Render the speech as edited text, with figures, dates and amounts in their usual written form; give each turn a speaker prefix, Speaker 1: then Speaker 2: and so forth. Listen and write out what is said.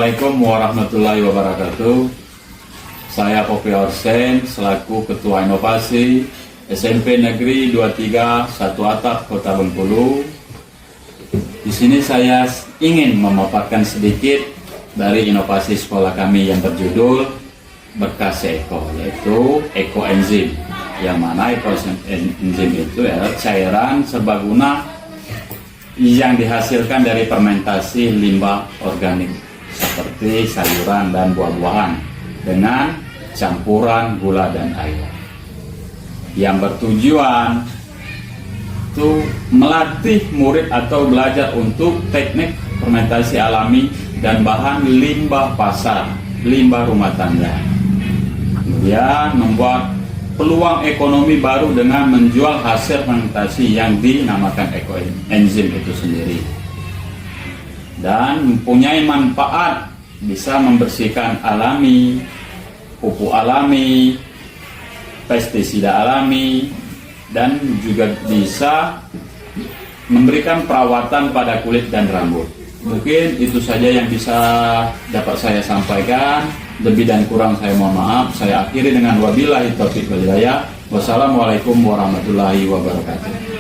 Speaker 1: Assalamualaikum warahmatullahi wabarakatuh. Saya Popi Orsen selaku Ketua Inovasi SMP Negeri 23 Satu Atap Kota Bengkulu. Di sini saya ingin memaparkan sedikit dari inovasi sekolah kami yang berjudul Berkas Eko, yaitu ekoenzim. Yang mana ekoenzim itu adalah cairan serbaguna yang dihasilkan dari fermentasi limbah organik seperti sayuran dan buah-buahan dengan campuran gula dan air, yang bertujuan itu melatih murid atau belajar untuk teknik fermentasi alami dan bahan limbah pasar, limbah rumah tangga. Kemudian membuat peluang ekonomi baru dengan menjual hasil fermentasi yang dinamakan ekoenzim itu sendiri, dan mempunyai manfaat bisa membersihkan alami, pupuk alami, pestisida alami, dan juga bisa memberikan perawatan pada kulit dan rambut. Mungkin itu saja yang bisa dapat saya sampaikan. Lebih dan kurang saya mohon maaf. Saya akhiri dengan wabillahi taufiq wal hidayah. Wassalamualaikum warahmatullahi wabarakatuh.